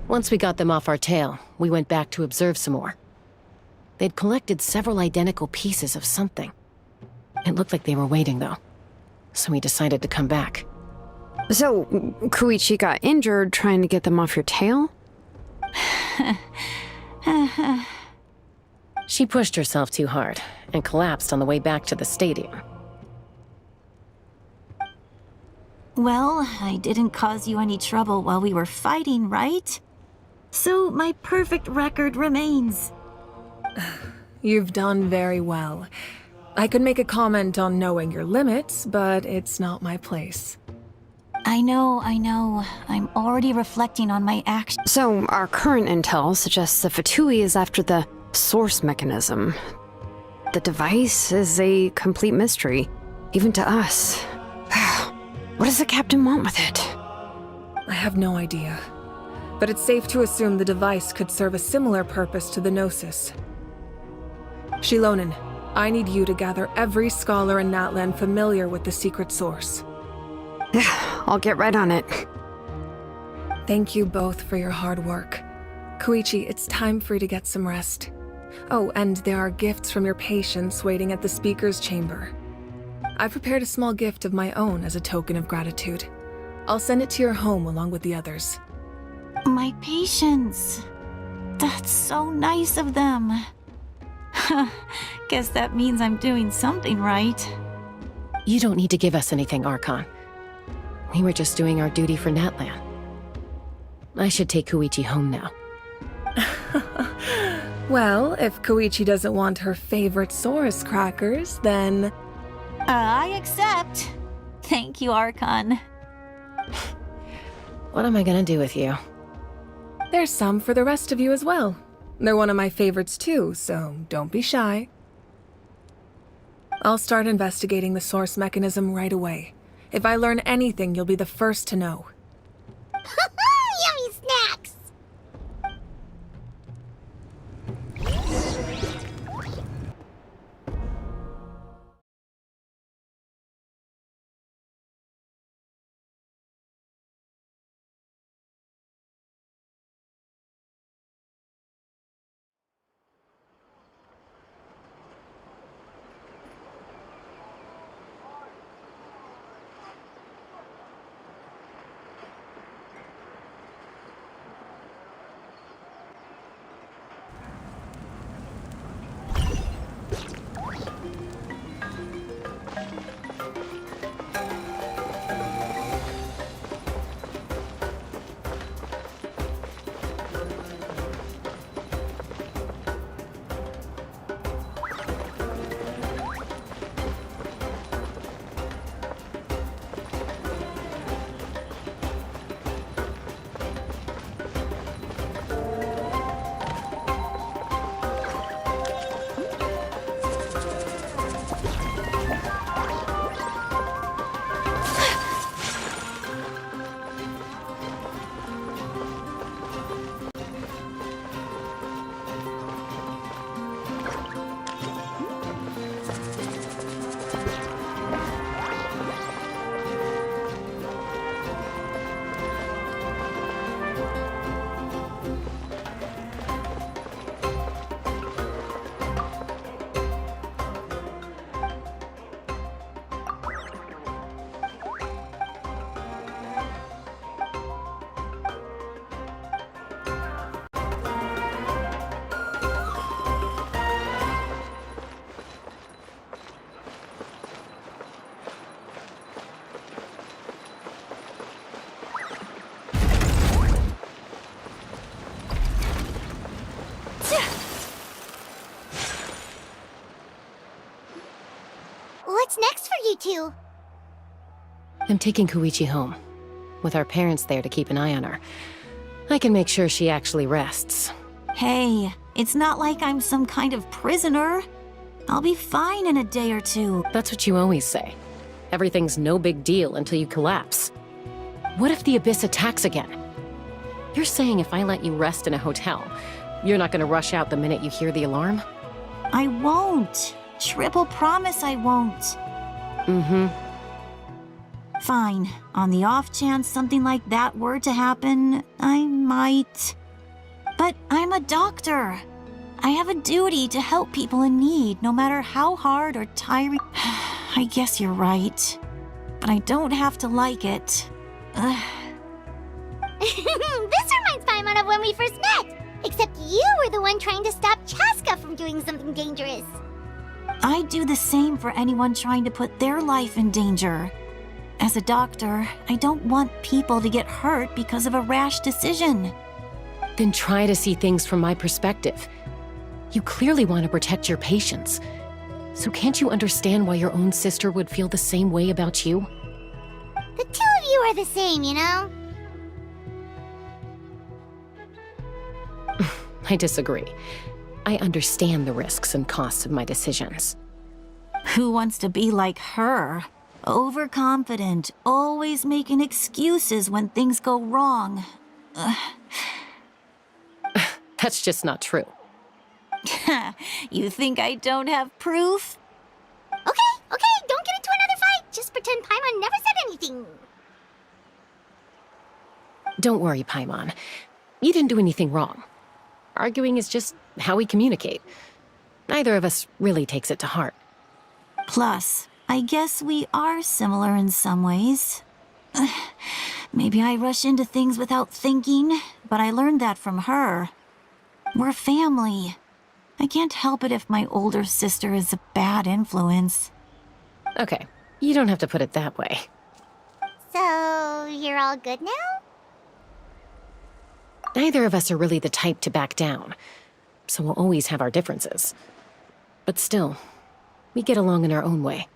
Once we got them off our tail, we went back to observe some more. They'd collected several identical pieces of something. It looked like they were waiting, though. So we decided to come back. So, Koichi got injured trying to get them off your tail? She pushed herself too hard and collapsed on the way back to the stadium. Well, I didn't cause you any trouble while we were fighting, right? So my perfect record remains. You've done very well. I could make a comment on knowing your limits, but it's not my place. I know. I'm already reflecting on my actions. So, our current intel suggests the Fatui is after the source mechanism. The device is a complete mystery, even to us. What does the captain want with it? I have no idea. But it's safe to assume the device could serve a similar purpose to the Gnosis. Shilonen, I need you to gather every scholar in Natlan familiar with the secret source. I'll get right on it. Thank you both for your hard work. Koichi, it's time for you to get some rest. Oh, and there are gifts from your patients waiting at the speaker's chamber. I've prepared a small gift of my own as a token of gratitude. I'll send it to your home along with the others. My patience. That's so nice of them. Guess that means I'm doing something right. You don't need to give us anything, Archon. We were just doing our duty for Natlan. I should take Koichi home now. Well, if Koichi doesn't want her favorite Saurus crackers, then... I accept. Thank you, Archon. What am I gonna do with you? There's some for the rest of you as well. They're one of my favorites too, so don't be shy. I'll start investigating the source mechanism right away. If I learn anything, you'll be the first to know. Yummy snacks! What's next for you two? I'm taking Koichi home. With our parents there to keep an eye on her, I can make sure she actually rests. Hey, it's not like I'm some kind of prisoner. I'll be fine in a day or two. That's what you always say. Everything's no big deal until you collapse. What if the Abyss attacks again? You're saying if I let you rest in a hotel, you're not gonna rush out the minute you hear the alarm? I won't. Triple promise I won't. Mm-hmm. Fine. On the off chance something like that were to happen, I might... But I'm a doctor. I have a duty to help people in need, no matter how hard or tiring. I guess you're right. But I don't have to like it. Ugh. This reminds Paimon of when we first met. Except you were the one trying to stop Chaska from doing something dangerous. I'd do the same for anyone trying to put their life in danger. As a doctor, I don't want people to get hurt because of a rash decision. Then try to see things from my perspective. You clearly want to protect your patients. So can't you understand why your own sister would feel the same way about you? The two of you are the same, you know? I disagree. I understand the risks and costs of my decisions. Who wants to be like her? Overconfident, always making excuses when things go wrong. That's just not true. You think I don't have proof? Okay, don't get into another fight. Just pretend Paimon never said anything. Don't worry, Paimon. You didn't do anything wrong. Arguing is just how we communicate. Neither of us really takes it to heart. Plus, I guess we are similar in some ways. Maybe I rush into things without thinking, but I learned that from her. We're family. I can't help it if my older sister is a bad influence. Okay, you don't have to put it that way. So, you're all good now? Neither of us are really the type to back down, so we'll always have our differences. But still, we get along in our own way.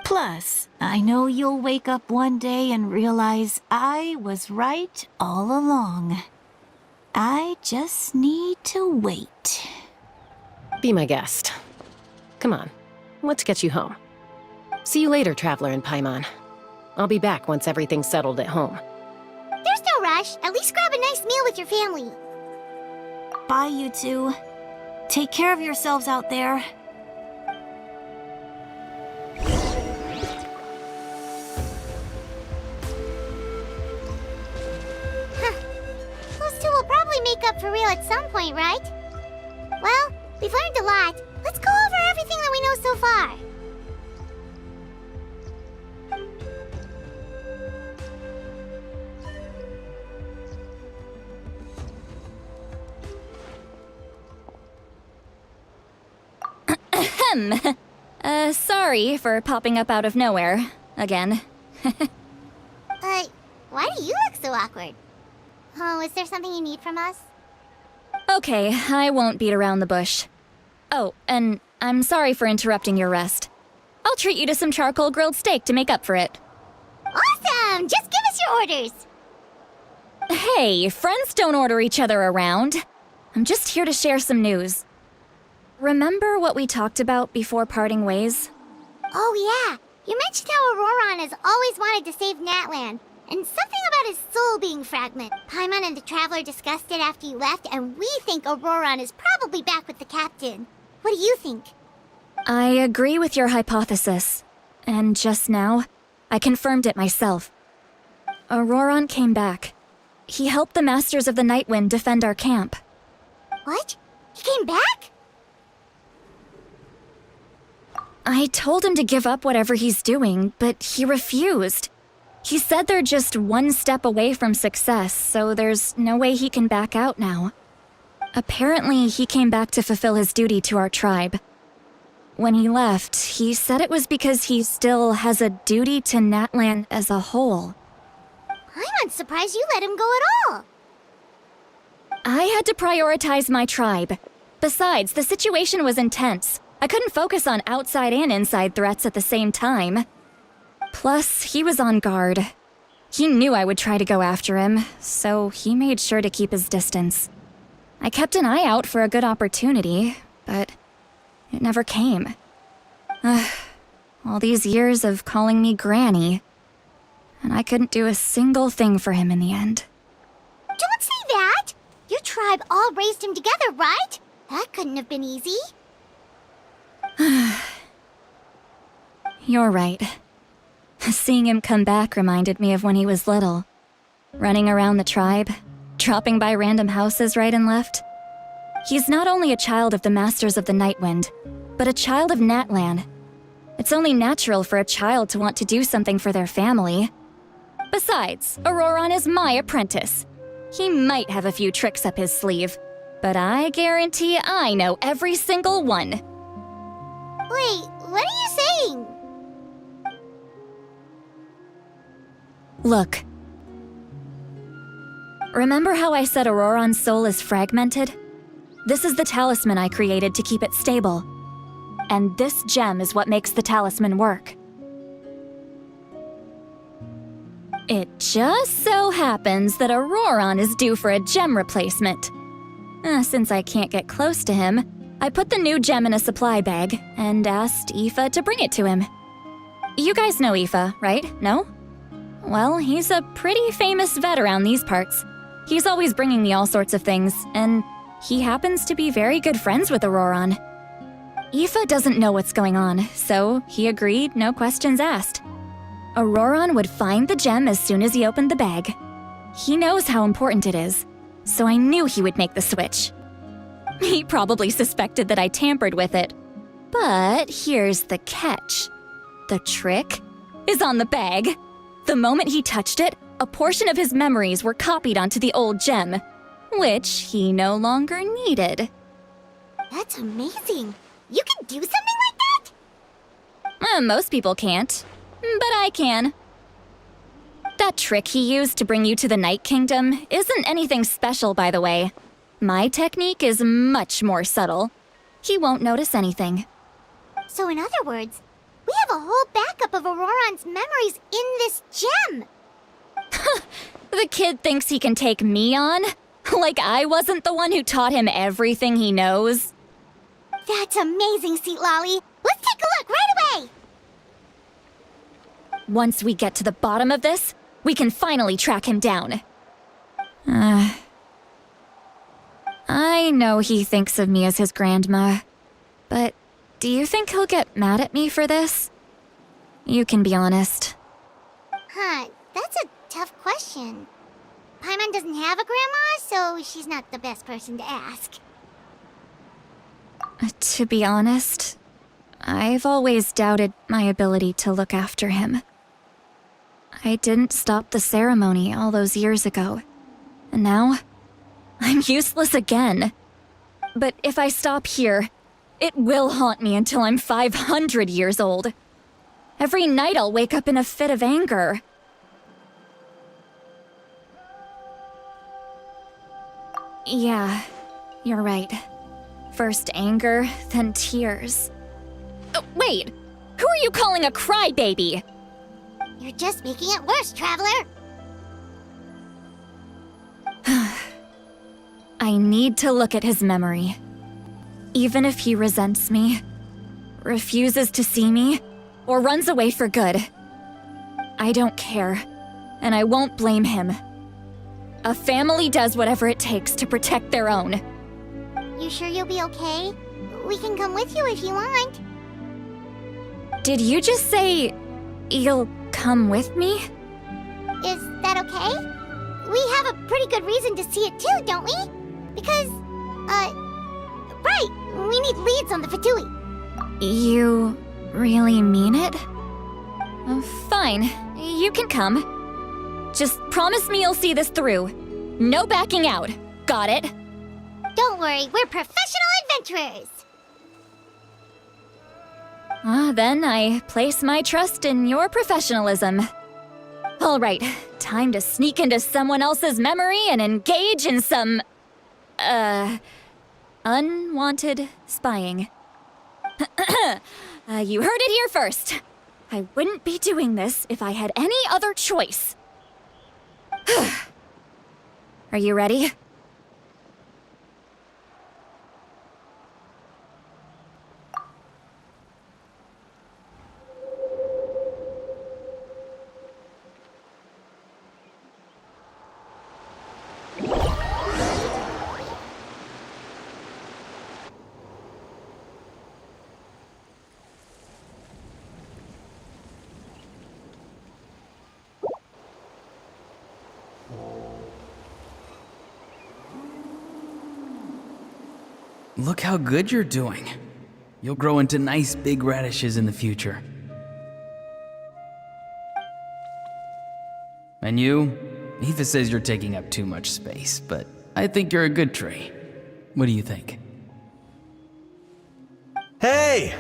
Plus, I know you'll wake up one day and realize I was right all along. I just need to wait. Be my guest. Come on, let's get you home. See you later, Traveler and Paimon. I'll be back once everything's settled at home. There's no rush. At least grab a nice meal with your family. Bye, you two. Take care of yourselves out there. Those two will probably make up for real at some point, right? Well, we've learned a lot. Let's go over everything that we know so far. Sorry for popping up out of nowhere. Again. Why do you look so awkward? Oh, is there something you need from us? Okay, I won't beat around the bush. Oh, and I'm sorry for interrupting your rest. I'll treat you to some charcoal grilled steak to make up for it. Awesome! Just give us your orders! Hey, friends don't order each other around. I'm just here to share some news. Remember what we talked about before parting ways? Oh yeah, you mentioned how Auroron has always wanted to save Natlan, and something about his soul being fragment. Paimon and the Traveler discussed it after you left, and we think Auroron is probably back with the captain. What do you think? I agree with your hypothesis. And just now, I confirmed it myself. Auroron came back. He helped the Masters of the Nightwind defend our camp. What? He came back? I told him to give up whatever he's doing, but he refused. He said they're just one step away from success, so there's no way he can back out now. Apparently, he came back to fulfill his duty to our tribe. When he left, he said it was because he still has a duty to Natlan as a whole. I'm not surprised you let him go at all. I had to prioritize my tribe. Besides, the situation was intense. I couldn't focus on outside and inside threats at the same time. Plus, he was on guard. He knew I would try to go after him, so he made sure to keep his distance. I kept an eye out for a good opportunity, but it never came. All these years of calling me Granny, and I couldn't do a single thing for him in the end. Don't say that! Your tribe all raised him together, right? That couldn't have been easy. You're right. Seeing him come back reminded me of when he was little. Running around the tribe, dropping by random houses right and left. He's not only a child of the Masters of the Nightwind, but a child of Natlan. It's only natural for a child to want to do something for their family. Besides, Auroron is my apprentice. He might have a few tricks up his sleeve, but I guarantee I know every single one. Wait, what are you saying? Look. Remember how I said Auroron's soul is fragmented? This is the talisman I created to keep it stable. And this gem is what makes the talisman work. It just so happens that Auroron is due for a gem replacement. Since I can't get close to him, I put the new gem in a supply bag and asked Aoife to bring it to him. You guys know Aoife, right? No? Well, he's a pretty famous vet around these parts. He's always bringing me all sorts of things, and he happens to be very good friends with Auroron. Aoife doesn't know what's going on, so he agreed, no questions asked. Auroron would find the gem as soon as he opened the bag. He knows how important it is, so I knew he would make the switch. He probably suspected that I tampered with it. But here's the catch. The trick is on the bag. The moment he touched it, a portion of his memories were copied onto the old gem, which he no longer needed. That's amazing. You can do something like that? Most people can't, but I can. That trick he used to bring you to the Night Kingdom isn't anything special, by the way. My technique is much more subtle. He won't notice anything. So in other words, we have a whole backup of Auroron's memories in this gem. The kid thinks he can take me on? Like I wasn't the one who taught him everything he knows? That's amazing, Seat Lolly. Let's take a look right away. Once we get to the bottom of this, we can finally track him down. I know he thinks of me as his grandma, but do you think he'll get mad at me for this? You can be honest. That's a tough question. Paimon doesn't have a grandma, so she's not the best person to ask. To be honest, I've always doubted my ability to look after him. I didn't stop the ceremony all those years ago, and now I'm useless again. But if I stop here, it will haunt me until I'm 500 years old. Every night I'll wake up in a fit of anger. Yeah, you're right. First anger, then tears. Wait! Who are you calling a crybaby? You're just making it worse, Traveler. I need to look at his memory. Even if he resents me, refuses to see me, or runs away for good, I don't care, and I won't blame him. A family does whatever it takes to protect their own. You sure you'll be okay? We can come with you if you want. Did you just say you'll come with me? Is that okay? We have a pretty good reason to see it too, don't we? Because, right, we need leads on the Fatui. You really mean it? Fine, you can come. Just promise me you'll see this through. No backing out. Got it? Don't worry, we're professional adventurers. Then I place my trust in your professionalism. All right, time to sneak into someone else's memory and engage in some, unwanted spying. You heard it here first. I wouldn't be doing this if I had any other choice. Are you ready? Look how good you're doing. You'll grow into nice big radishes in the future. And you? Aoife says you're taking up too much space, but I think you're a good tree. What do you think? Hey!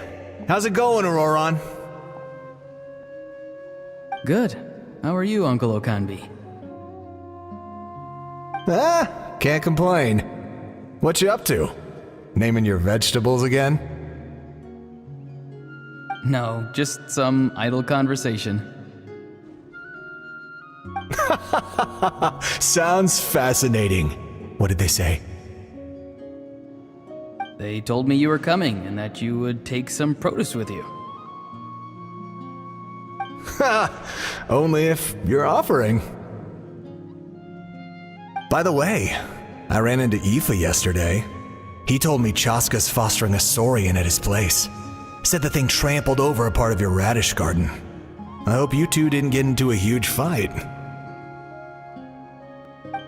How's it going, Auroron? Good. How are you, Uncle Okanbi? Can't complain. What you up to? Naming your vegetables again? No, just some idle conversation. Sounds fascinating. What did they say? They told me you were coming and that you would take some produce with you. Only if you're offering. By the way, I ran into Aoife yesterday. He told me Chaska's fostering a saurian at his place. Said the thing trampled over a part of your radish garden. I hope you two didn't get into a huge fight.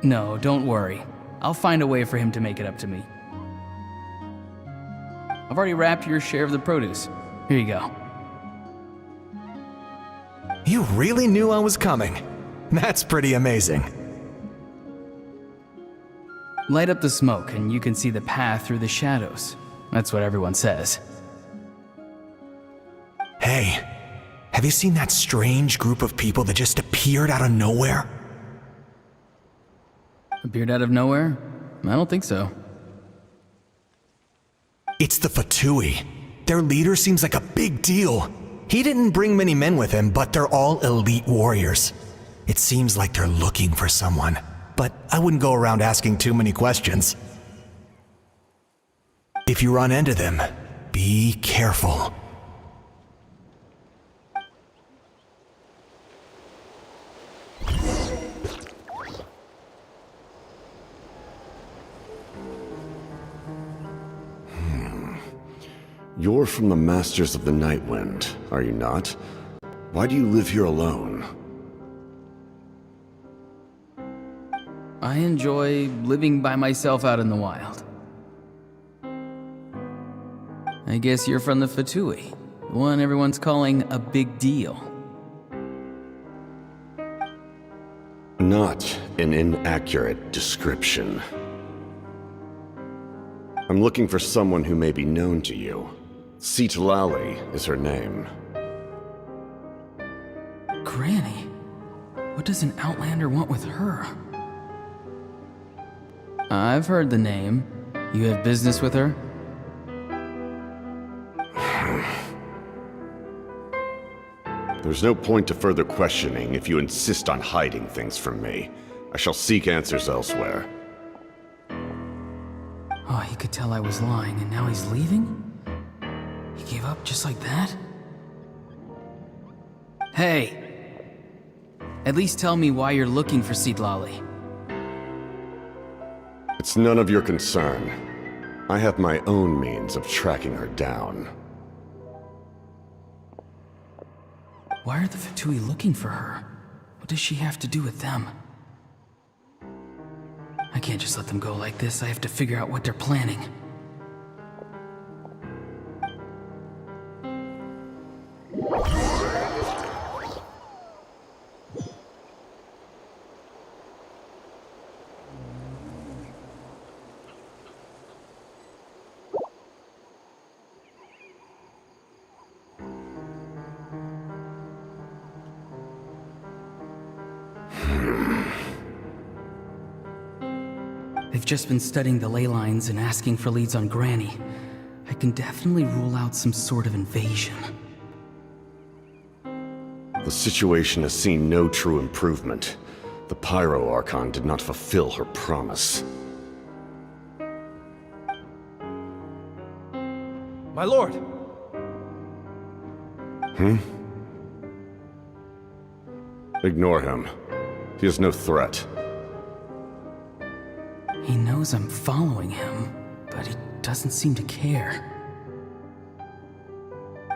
No, don't worry. I'll find a way for him to make it up to me. I've already wrapped your share of the produce. Here you go. You really knew I was coming. That's pretty amazing. Light up the smoke and you can see the path through the shadows. That's what everyone says. Hey, have you seen that strange group of people that just appeared out of nowhere? Appeared out of nowhere? I don't think so. It's the Fatui. Their leader seems like a big deal. He didn't bring many men with him, but they're all elite warriors. It seems like they're looking for someone, but I wouldn't go around asking too many questions. If you run into them, be careful. You're from the Masters of the Night Wind, are you not? Why do you live here alone? I enjoy living by myself out in the wild. I guess you're from the Fatui, the one everyone's calling a big deal. Not an inaccurate description. I'm looking for someone who may be known to you. Citlali is her name. Granny? What does an Outlander want with her? I've heard the name. You have business with her? There's no point to further questioning if you insist on hiding things from me. I shall seek answers elsewhere. Oh, he could tell I was lying and now he's leaving? He gave up just like that? Hey! At least tell me why you're looking for Citlali. It's none of your concern. I have my own means of tracking her down. Why are the Fatui looking for her? What does she have to do with them? I can't just let them go like this. I have to figure out what they're planning. They've just been studying the ley lines and asking for leads on Granny. I can definitely rule out some sort of invasion. The situation has seen no true improvement. The Pyro Archon did not fulfill her promise. My lord! Ignore him. He is no threat. He knows I'm following him, but he doesn't seem to care.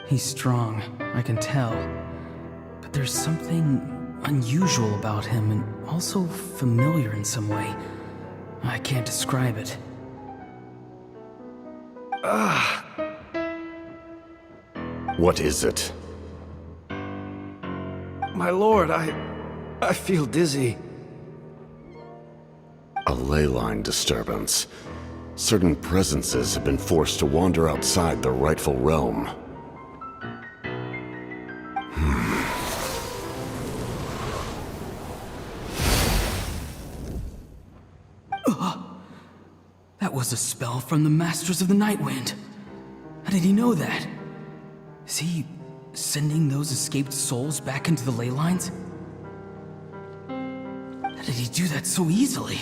He's strong, I can tell. But there's something unusual about him and also familiar in some way. I can't describe it. What is it? My lord, I feel dizzy. A ley line disturbance. Certain presences have been forced to wander outside their rightful realm. That was a spell from the Masters of the Night Wind. How did he know that? Is he sending those escaped souls back into the ley lines? How did he do that so easily?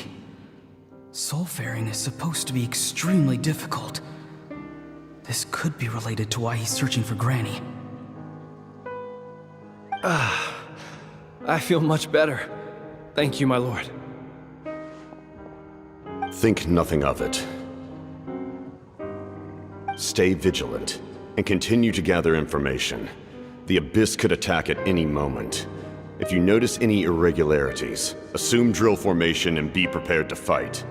Soulfaring is supposed to be extremely difficult. This could be related to why he's searching for Granny. I feel much better. Thank you, my lord. Think nothing of it. Stay vigilant, and continue to gather information. The Abyss could attack at any moment. If you notice any irregularities, assume drill formation and be prepared to fight.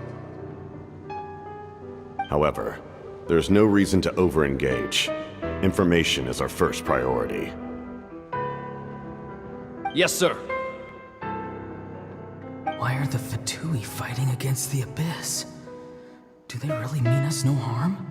However, there's no reason to over-engage. Information is our first priority. Yes, sir. Why are the Fatui fighting against the Abyss? Do they really mean us no harm?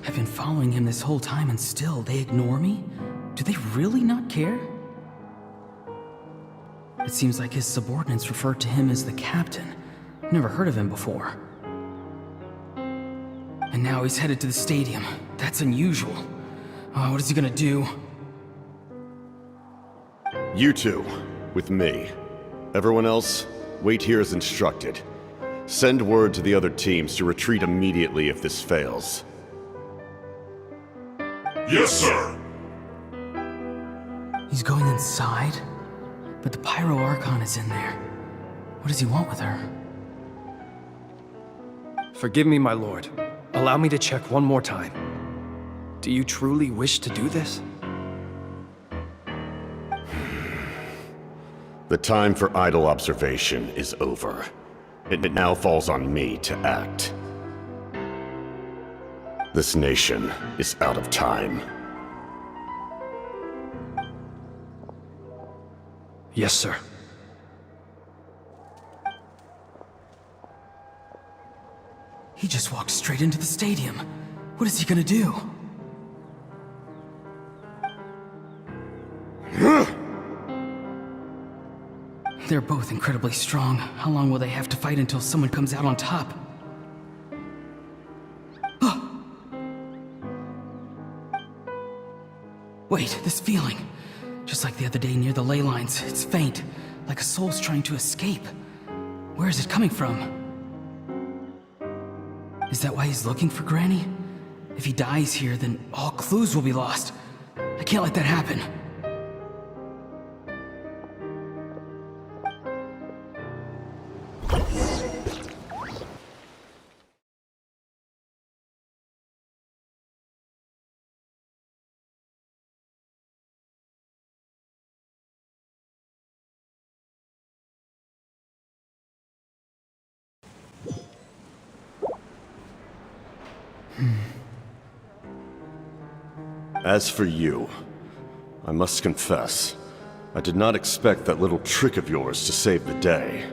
I've been following him this whole time and still they ignore me? Do they really not care? It seems like his subordinates refer to him as the captain. Never heard of him before. And now he's headed to the stadium. That's unusual. Oh, what is he gonna do? You two, with me. Everyone else, wait here as instructed. Send word to the other teams to retreat immediately if this fails. Yes, sir! He's going inside? But the Pyro Archon is in there. What does he want with her? Forgive me, my lord. Allow me to check one more time. Do you truly wish to do this? The time for idle observation is over. It now falls on me to act. This nation is out of time. Yes, sir. He just walked straight into the stadium. What is he gonna do? They're both incredibly strong. How long will they have to fight until someone comes out on top? Wait, this feeling. Just like the other day near the ley lines, it's faint, like a soul's trying to escape. Where is it coming from? Is that why he's looking for Granny? If he dies here, then all clues will be lost. I can't let that happen. As for you, I must confess, I did not expect that little trick of yours to save the day.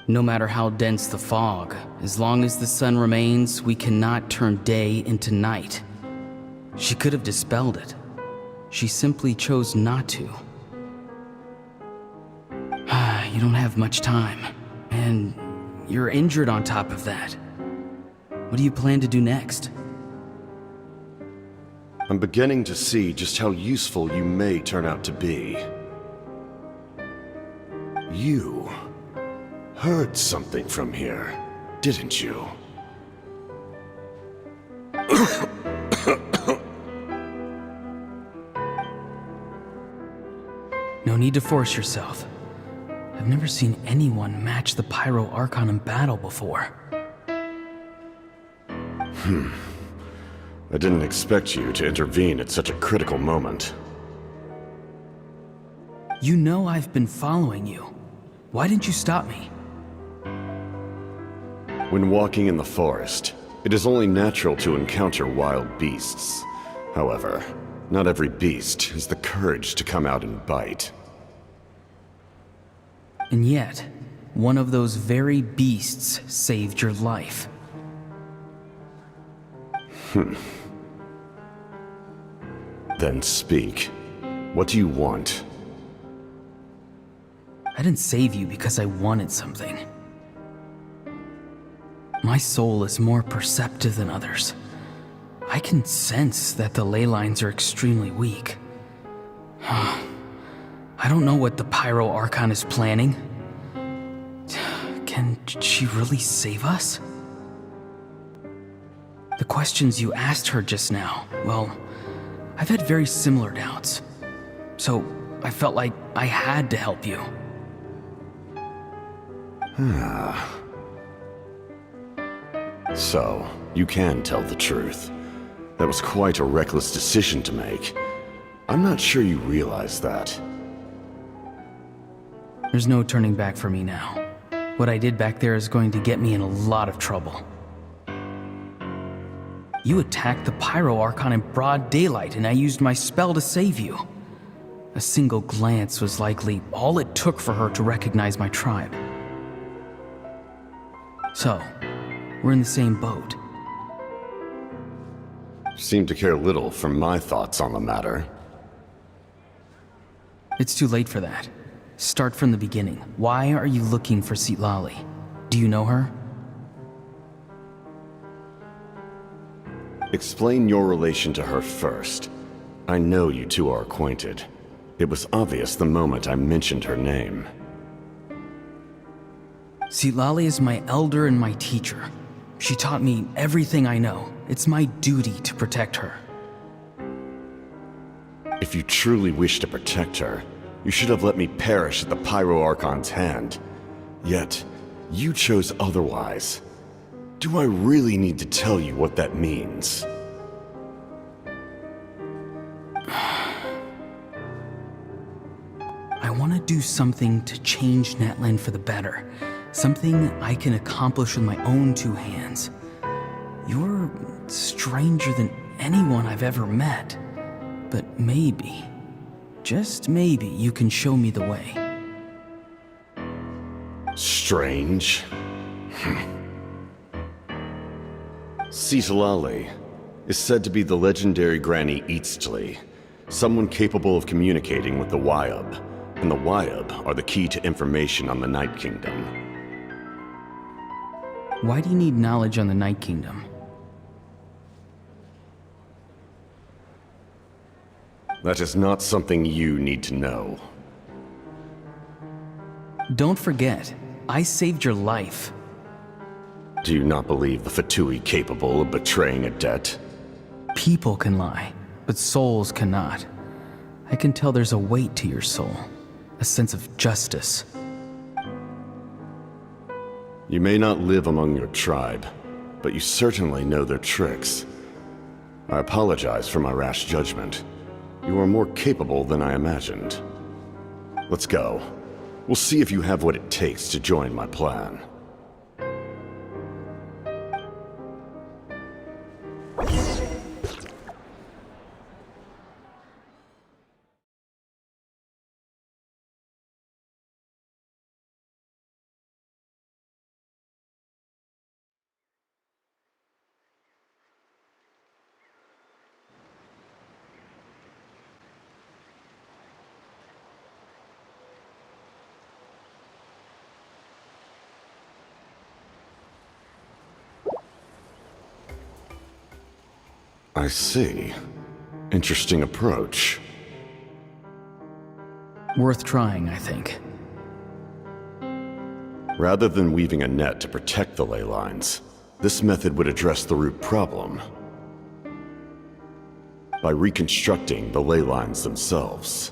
No matter how dense the fog, as long as the sun remains, we cannot turn day into night. She could have dispelled it. She simply chose not to. You don't have much time, and you're injured on top of that. What do you plan to do next? I'm beginning to see just how useful you may turn out to be. You heard something from here, didn't you? No need to force yourself. I've never seen anyone match the Pyro Archon in battle before. I didn't expect you to intervene at such a critical moment. You know I've been following you. Why didn't you stop me? When walking in the forest, it is only natural to encounter wild beasts. However, not every beast has the courage to come out and bite. And yet, one of those very beasts saved your life. Then speak. What do you want? I didn't save you because I wanted something. My soul is more perceptive than others. I can sense that the ley lines are extremely weak. I don't know what the Pyro Archon is planning. Can she really save us? The questions you asked her just now, well, I've had very similar doubts. So I felt like I had to help you. So, you can tell the truth. That was quite a reckless decision to make. I'm not sure you realize that. There's no turning back for me now. What I did back there is going to get me in a lot of trouble. You attacked the Pyro Archon in broad daylight, and I used my spell to save you. A single glance was likely all it took for her to recognize my tribe. So, we're in the same boat. Seem to care little for my thoughts on the matter. It's too late for that. Start from the beginning. Why are you looking for Citlali? Do you know her? Explain your relation to her first. I know you two are acquainted. It was obvious the moment I mentioned her name. Citlali is my elder and my teacher. She taught me everything I know. It's my duty to protect her. If you truly wish to protect her, you should have let me perish at the Pyro Archon's hand. Yet, you chose otherwise. Do I really need to tell you what that means? I want to do something to change Natlan for the better. Something I can accomplish with my own two hands. You're stranger than anyone I've ever met. But maybe, just maybe, you can show me the way. Strange? Citlali is said to be the legendary Granny Eastly, someone capable of communicating with the Wyub, and the Wyub are the key to information on the Night Kingdom. Why do you need knowledge on the Night Kingdom? That is not something you need to know. Don't forget, I saved your life. Do you not believe the Fatui capable of betraying a debt? People can lie, but souls cannot. I can tell there's a weight to your soul, a sense of justice. You may not live among your tribe, but you certainly know their tricks. I apologize for my rash judgment. You are more capable than I imagined. Let's go. We'll see if you have what it takes to join my plan. I see. Interesting approach. Worth trying, I think. Rather than weaving a net to protect the ley lines, this method would address the root problem by reconstructing the ley lines themselves.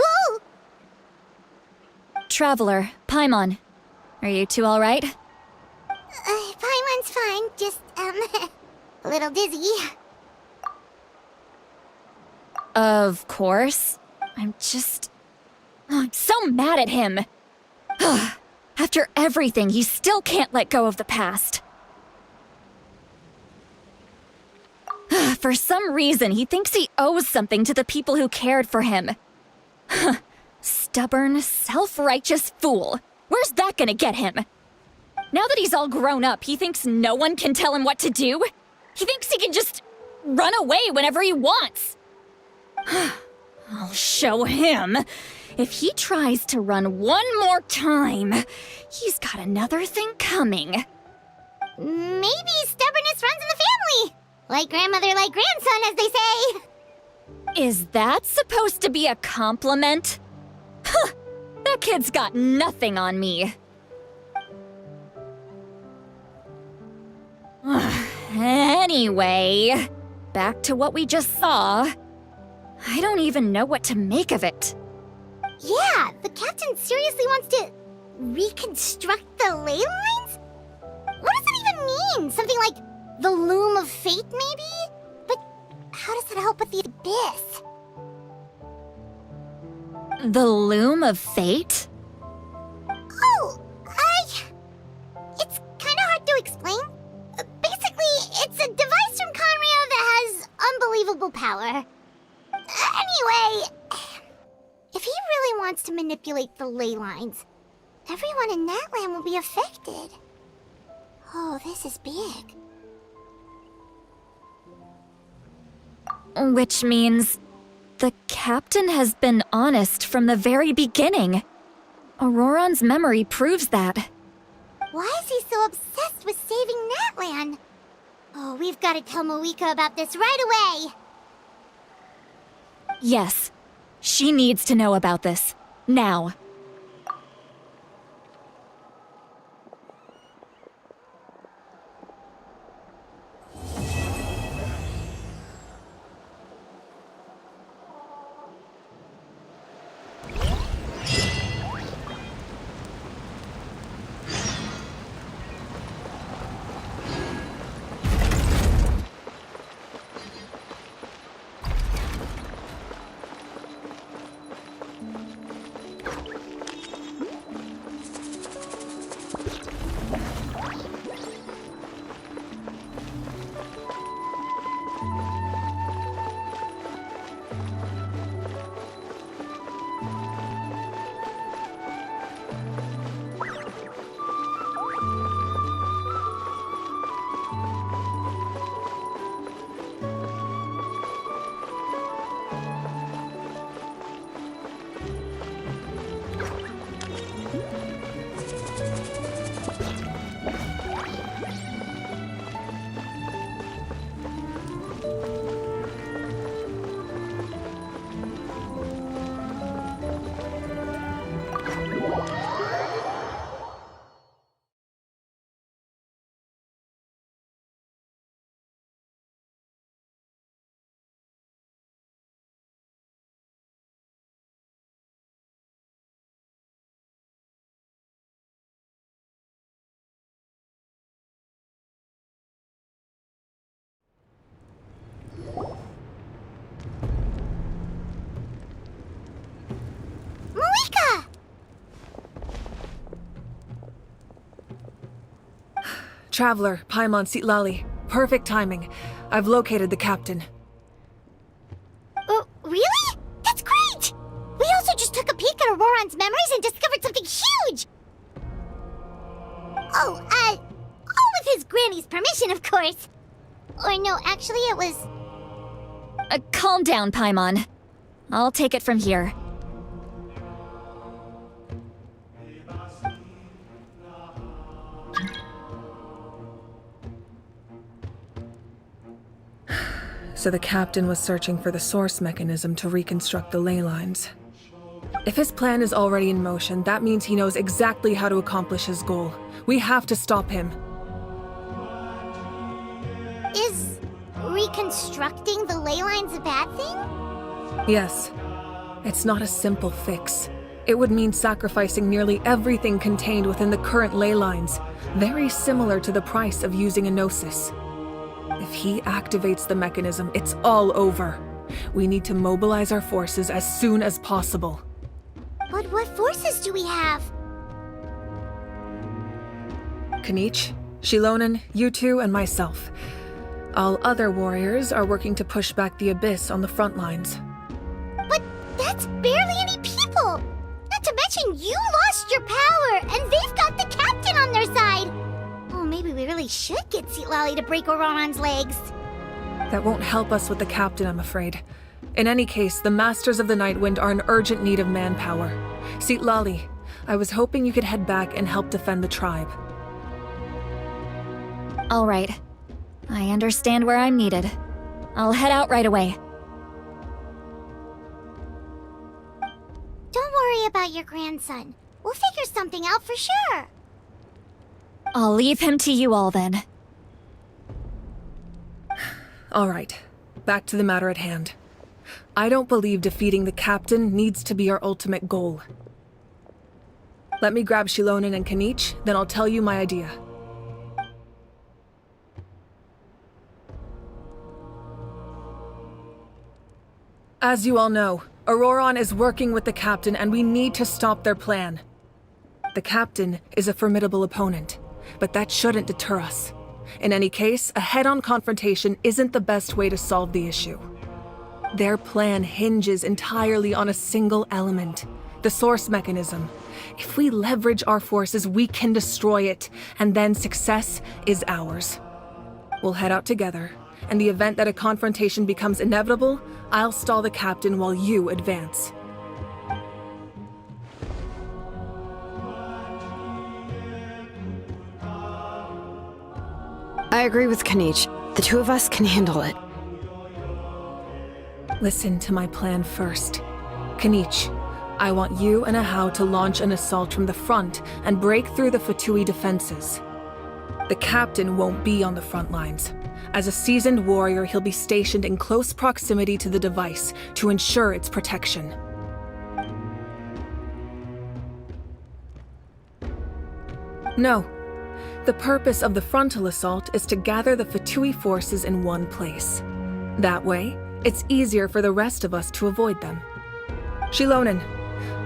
Whoa! Traveler, Paimon. Are you two alright? Paimon's fine, just, a little dizzy. Of course. I'm so mad at him. After everything, he still can't let go of the past. For some reason, he thinks he owes something to the people who cared for him. Stubborn, self-righteous fool. Where's that gonna get him? Now that he's all grown up, he thinks no one can tell him what to do? He thinks he can just run away whenever he wants. I'll show him. If he tries to run one more time, he's got another thing coming. Maybe stubbornness runs in the family. Like grandmother, like grandson, as they say. Is that supposed to be a compliment? Huh, that kid's got nothing on me. Anyway, back to what we just saw. I don't even know what to make of it. Yeah, the captain seriously wants to reconstruct the ley lines? What does that even mean? Something like the loom of fate, maybe? But how does that help with the abyss? The loom of fate? Oh, it's kind of hard to explain. Basically, it's a device from Conrio that has unbelievable power. Anyway, if he really wants to manipulate the ley lines, everyone in Natlan will be affected. Oh, this is big. Which means the captain has been honest from the very beginning. Auroran's memory proves that. Why is he so obsessed with saving Natlan? Oh, we've got to tell Moika about this right away. Yes, she needs to know about this. Now. Moika! Traveler, Paimon Sitlali. Perfect timing. I've located the captain. Oh, really? That's great! We also just took a peek at Auroran's memories and discovered something huge! All with his granny's permission, of course. Or no, actually it was... Calm down, Paimon. I'll take it from here. So the captain was searching for the source mechanism to reconstruct the ley lines. If his plan is already in motion, that means he knows exactly how to accomplish his goal. We have to stop him. Is reconstructing the ley lines a bad thing? Yes. It's not a simple fix. It would mean sacrificing nearly everything contained within the current ley lines, very similar to the price of using a gnosis. If he activates the mechanism, it's all over. We need to mobilize our forces as soon as possible. But what forces do we have? Kanich, Shilonen, you two, and myself. All other warriors are working to push back the Abyss on the front lines. But that's barely any people! Not to mention you lost your power, and they've got the captain on their side! Oh, maybe we really should get Citlali to break Auroran's legs. That won't help us with the captain, I'm afraid. In any case, the Masters of the Nightwind are in urgent need of manpower. Citlali, I was hoping you could head back and help defend the tribe. All right. I understand where I'm needed. I'll head out right away. Don't worry about your grandson. We'll figure something out for sure. I'll leave him to you all then. All right, back to the matter at hand. I don't believe defeating the captain needs to be our ultimate goal. Let me grab Shilonen and Kanich, then I'll tell you my idea. As you all know, Auroran is working with the captain and we need to stop their plan. The captain is a formidable opponent, but that shouldn't deter us. In any case, a head-on confrontation isn't the best way to solve the issue. Their plan hinges entirely on a single element, the source mechanism. If we leverage our forces, we can destroy it, and then success is ours. We'll head out together. In the event that a confrontation becomes inevitable, I'll stall the captain while you advance. I agree with Kanich. The two of us can handle it. Listen to my plan first. Kanich, I want you and Ahau to launch an assault from the front and break through the Fatui defenses. The captain won't be on the front lines. As a seasoned warrior, he'll be stationed in close proximity to the device to ensure its protection. No. The purpose of the frontal assault is to gather the Fatui forces in one place. That way, it's easier for the rest of us to avoid them. Shilonen,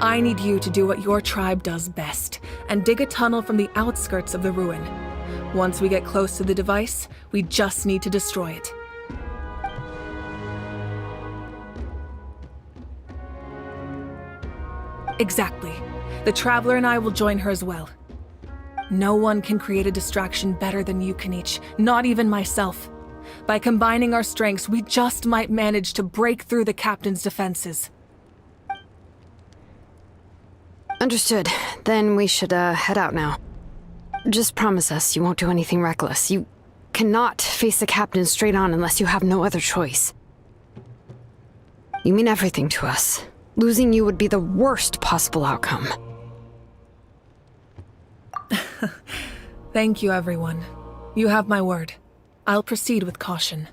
I need you to do what your tribe does best, and dig a tunnel from the outskirts of the ruin. Once we get close to the device, we just need to destroy it. Exactly. The Traveler and I will join her as well. No one can create a distraction better than you, Kanich, not even myself. By combining our strengths, we just might manage to break through the captain's defenses. Understood. Then we should, head out now. Just promise us you won't do anything reckless. You cannot face the captain straight on unless you have no other choice. You mean everything to us. Losing you would be the worst possible outcome. Thank you, everyone. You have my word. I'll proceed with caution.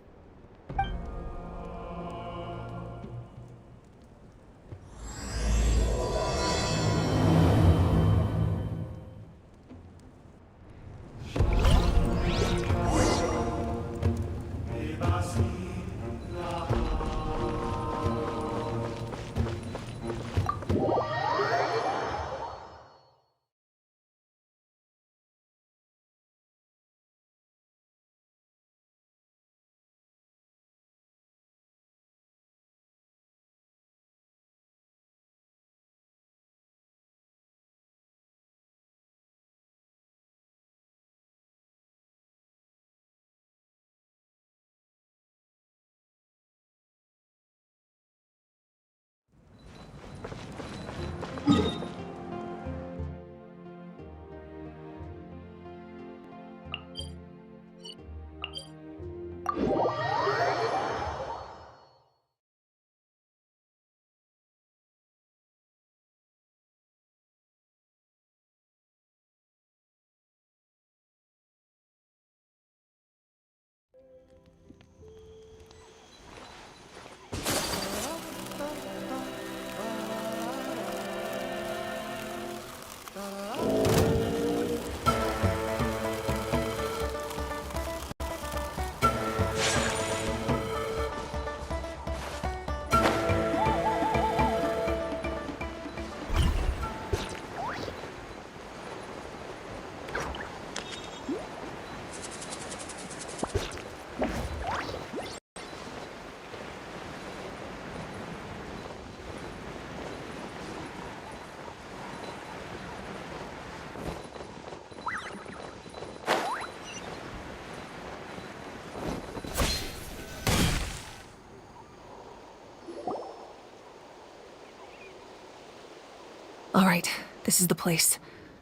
All right, this is the place.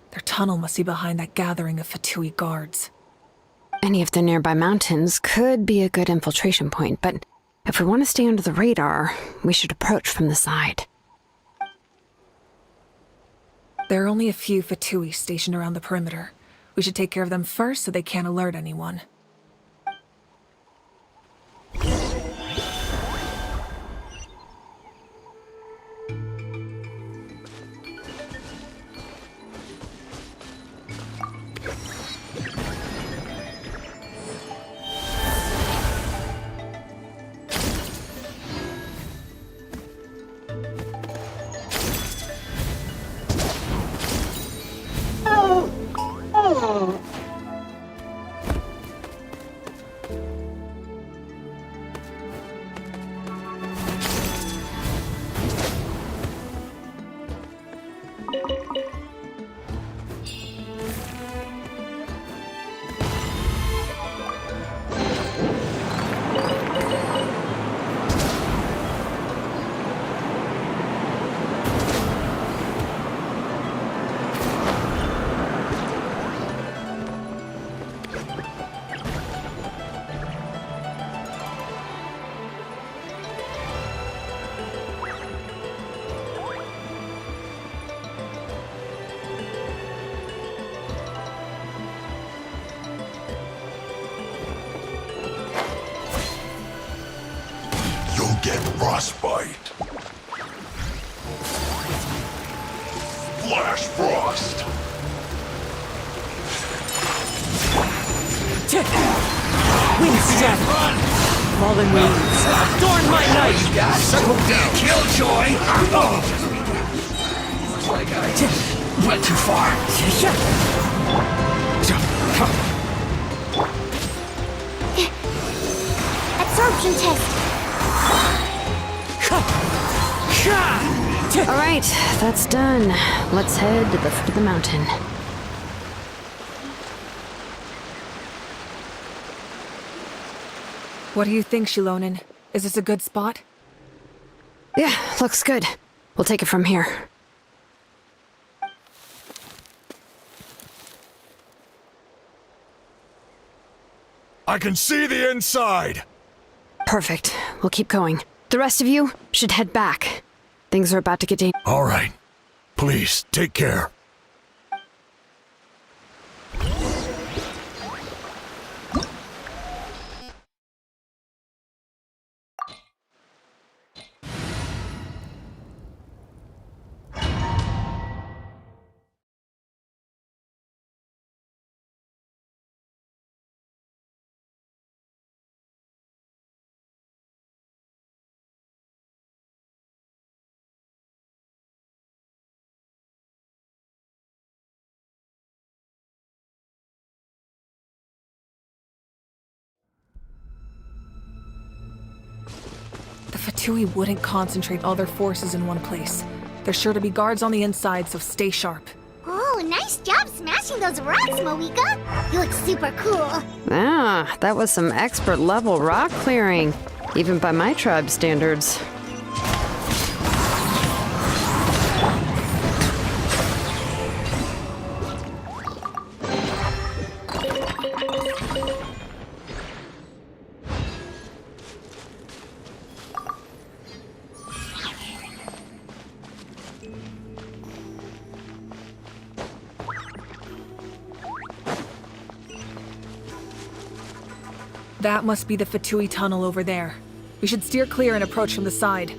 Their tunnel must be behind that gathering of Fatui guards. Any of the nearby mountains could be a good infiltration point, but if we want to stay under the radar, we should approach from the side. There are only a few Fatui stationed around the perimeter. We should take care of them first so they can't alert anyone. Get frostbite. Flash frost. Windstep. Fallen wings. Adorn my night. Settle down. Killjoy. Oh. Like I went too far. Absorption test. All right, that's done. Let's head to the foot of the mountain. What do you think, Shilonen? Is this a good spot? Yeah, looks good. We'll take it from here. I can see the inside. Perfect. We'll keep going. The rest of you should head back. Things are about to get dangerous. All right. Please, take care. The Fatui wouldn't concentrate all their forces in one place. There's sure to be guards on the inside, so stay sharp. Oh, nice job smashing those rocks, Moika. You look super cool. Ah, that was some expert level rock clearing, even by my tribe standards. That must be the Fatui tunnel over there. We should steer clear and approach from the side.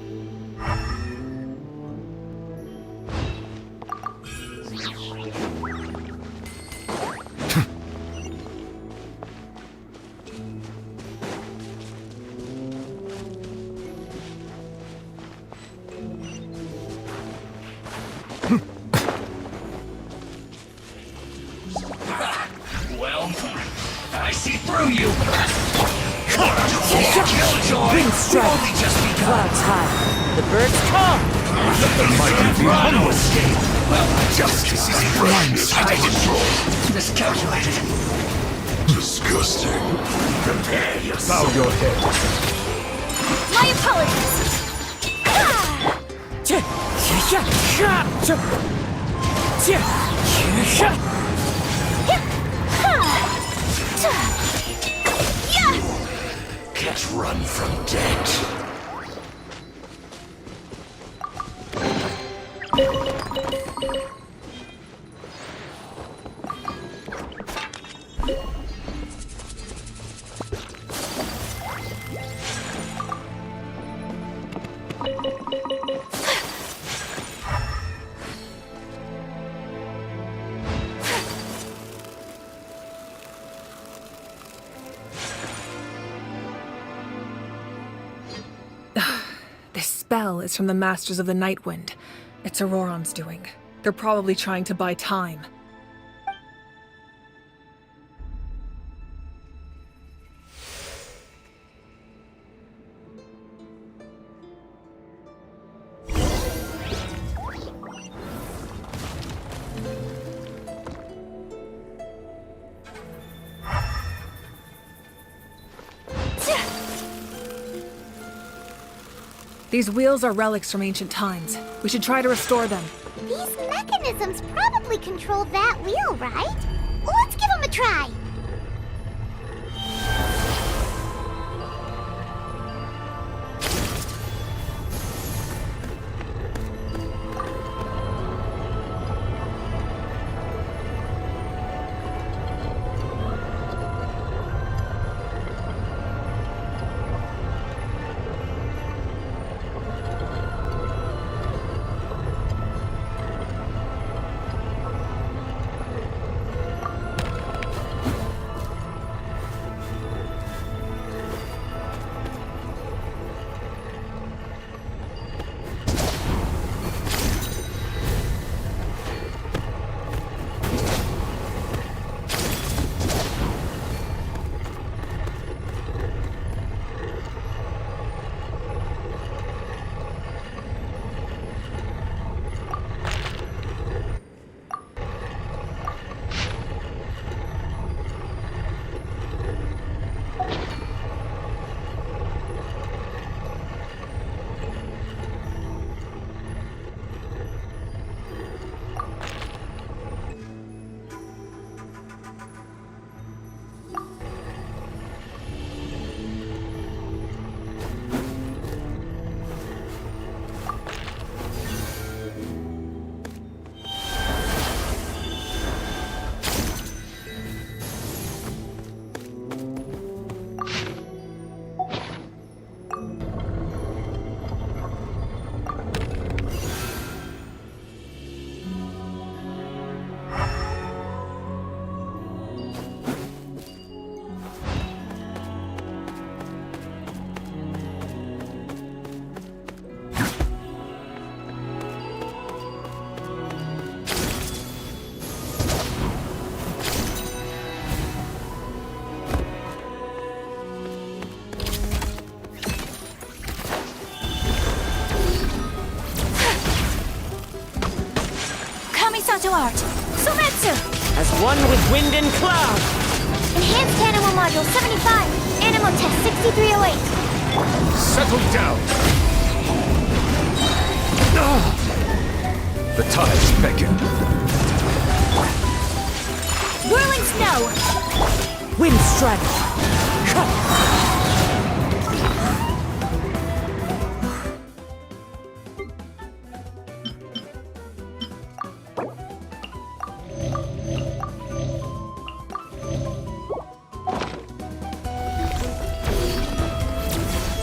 Well, I see through you. Wind strike. Clouds high. The birds come. Run. Escape. Well, justice is blindsided. Miscalculated. Disgusting. Prepare yourself. Bow your head. My apologies. Can't run from death. This spell is from the Masters of the Nightwind. It's Auroron's doing. They're probably trying to buy time. These wheels are relics from ancient times. We should try to restore them. These mechanisms probably control that wheel, right? Let's give them a try. To art. Sumetsu! As one with wind and cloud! Enhanced Animal Module 75. Animal Test 6308. Settle down! The tides beckon. Whirling Snow! Wind Strike!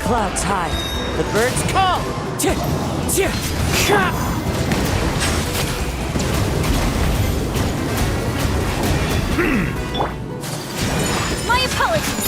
Clouds high. The birds call. My apologies.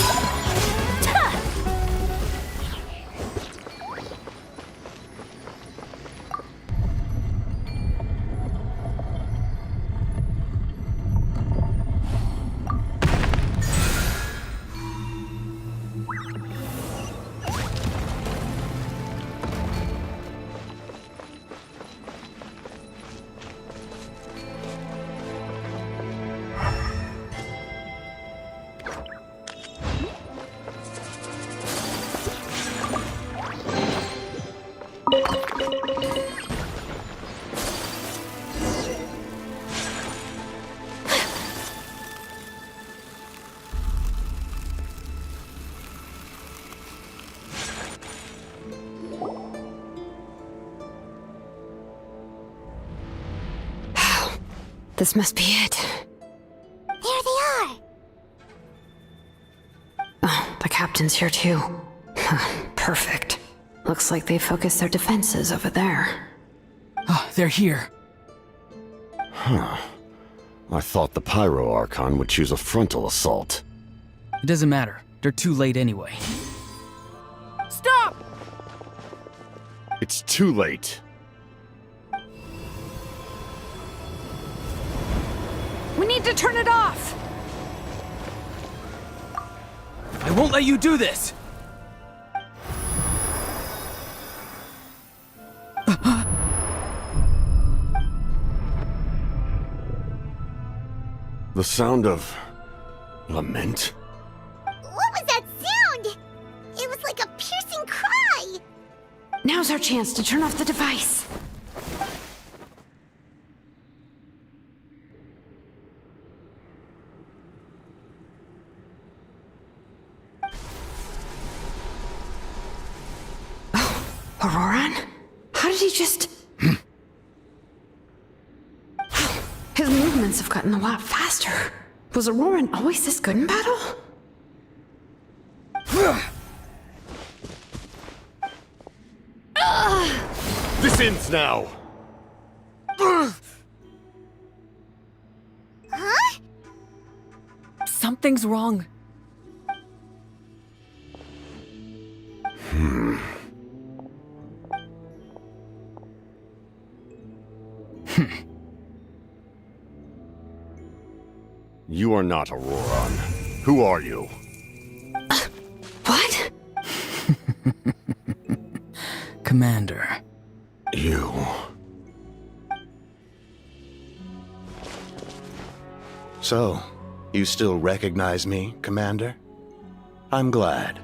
This must be it. There they are! Oh, the captain's here too. Perfect. Looks like they focused their defenses over there. Oh, they're here. Huh. I thought the Pyro Archon would choose a frontal assault. It doesn't matter. They're too late anyway. Stop! It's too late. We need to turn it off! I won't let you do this! The sound of lament? What was that sound? It was like a piercing cry! Now's our chance to turn off the device. Oh, Auroran? How did he just... His movements have gotten a lot faster. Was Auroran always this good in battle? This ends now! Huh? Something's wrong. You are not Auroran. Who are you? What? Commander. You. So, you still recognize me, Commander? I'm glad.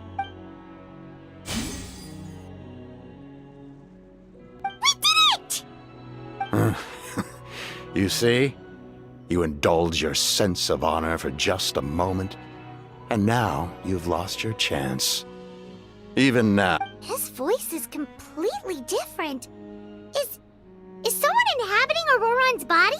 We did it! You see? You indulge your sense of honor for just a moment, and now you've lost your chance. Even now. His voice is completely different. Is someone inhabiting Auroran's body?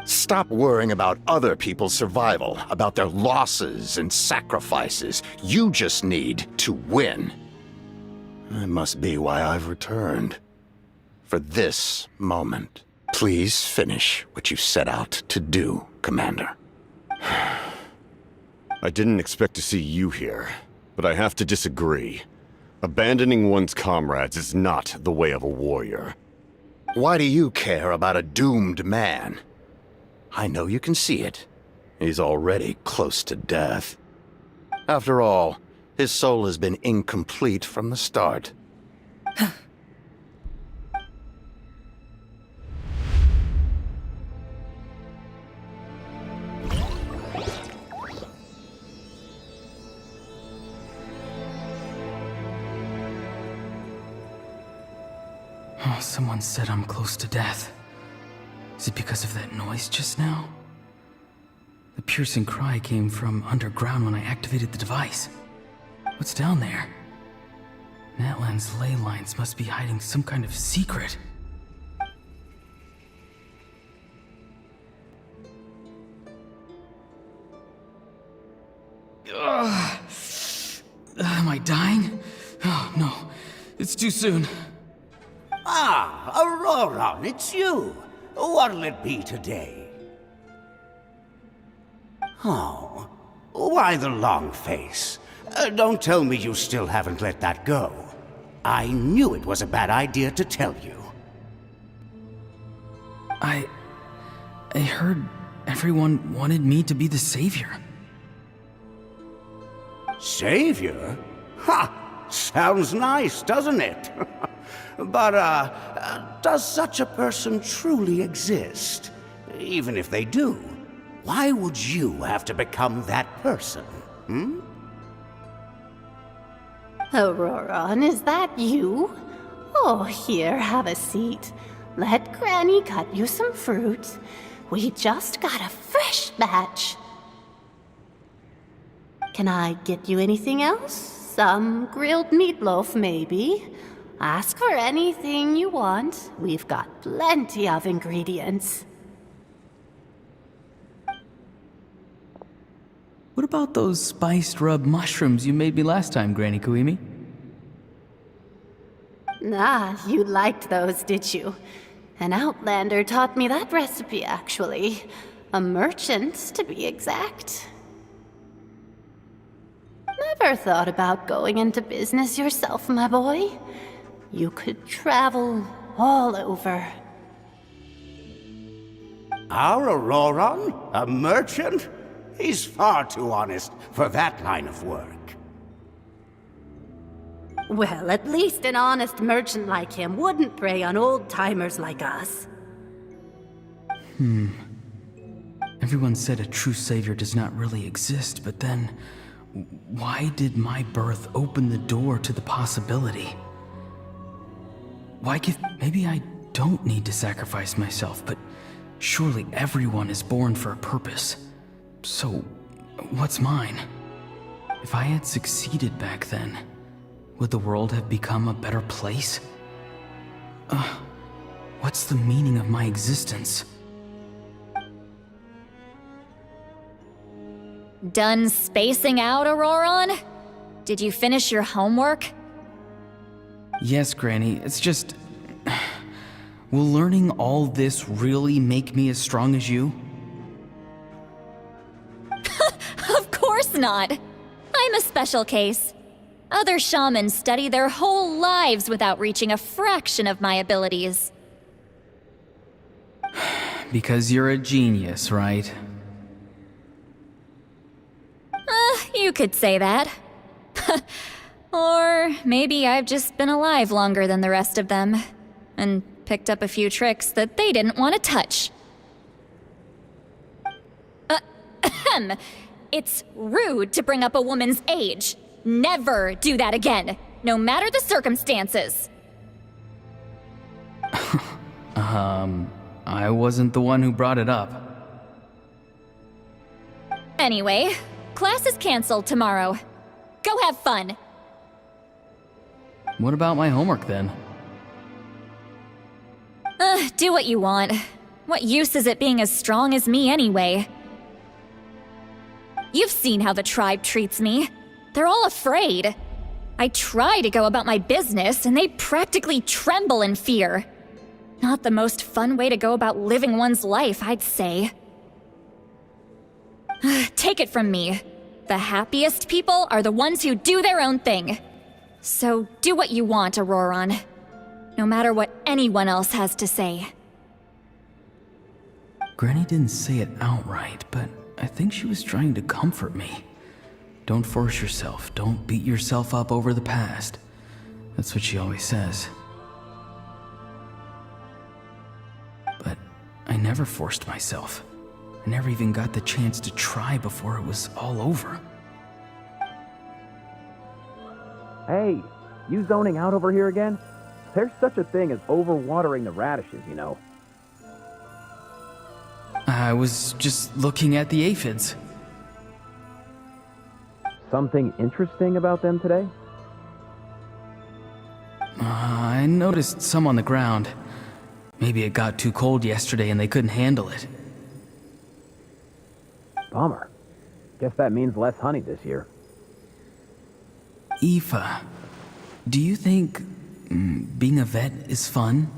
Stop worrying about other people's survival, about their losses and sacrifices. You just need to win. That must be why I've returned. For this moment. Please finish what you set out to do, Commander. I didn't expect to see you here, but I have to disagree. Abandoning one's comrades is not the way of a warrior. Why do you care about a doomed man? I know you can see it. He's already close to death. After all, his soul has been incomplete from the start. Oh, someone said I'm close to death. Is it because of that noise just now? The piercing cry came from underground when I activated the device. What's down there? Natlan's ley lines must be hiding some kind of secret. Ugh. Am I dying? Oh, no. It's too soon. Ah, Auroran, it's you. What'll it be today? Oh, why the long face? Don't tell me you still haven't let that go. I knew it was a bad idea to tell you. I heard everyone wanted me to be the savior. Savior? Ha! Sounds nice, doesn't it? But, does such a person truly exist? Even if they do, why would you have to become that person, hmm? Auroran, is that you? Oh, here, have a seat. Let Granny cut you some fruit. We just got a fresh batch. Can I get you anything else? Some grilled meatloaf, maybe? Ask for anything you want. We've got plenty of ingredients. What about those spiced rub mushrooms you made me last time, Granny Kuimi? Ah, you liked those, did you? An outlander taught me that recipe, actually. A merchant, to be exact. Never thought about going into business yourself, my boy? You could travel all over. Our Auroron? A merchant? He's far too honest for that line of work. Well, at least an honest merchant like him wouldn't prey on old-timers like us. Everyone said a true savior does not really exist, but then why did my birth open the door to the possibility? Why give... Maybe I don't need to sacrifice myself, but surely everyone is born for a purpose. So, what's mine? If I had succeeded back then, would the world have become a better place? What's the meaning of my existence? Done spacing out, Auroron? Did you finish your homework? Yes, Granny, it's just... Will learning all this really make me as strong as you? Of course not! I'm a special case. Other shamans study their whole lives without reaching a fraction of my abilities. Because you're a genius, right? You could say that. Or maybe I've just been alive longer than the rest of them, and picked up a few tricks that they didn't want to touch. It's rude to bring up a woman's age. Never do that again, no matter the circumstances. I wasn't the one who brought it up. Anyway, class is canceled tomorrow. Go have fun. What about my homework then? Do what you want. What use is it being as strong as me anyway? You've seen how the tribe treats me. They're all afraid. I try to go about my business, and they practically tremble in fear. Not the most fun way to go about living one's life, I'd say. Take it from me. The happiest people are the ones who do their own thing. So do what you want, Auroron. No matter what anyone else has to say. Granny didn't say it outright, but I think she was trying to comfort me. Don't force yourself. Don't beat yourself up over the past. That's what she always says. But I never forced myself. I never even got the chance to try before it was all over. Hey, you zoning out over here again? There's such a thing as overwatering the radishes, you know. I was just looking at the aphids. Something interesting about them today? I noticed some on the ground. Maybe it got too cold yesterday and they couldn't handle it. Bummer. Guess that means less honey this year. Aoife, do you think being a vet is fun?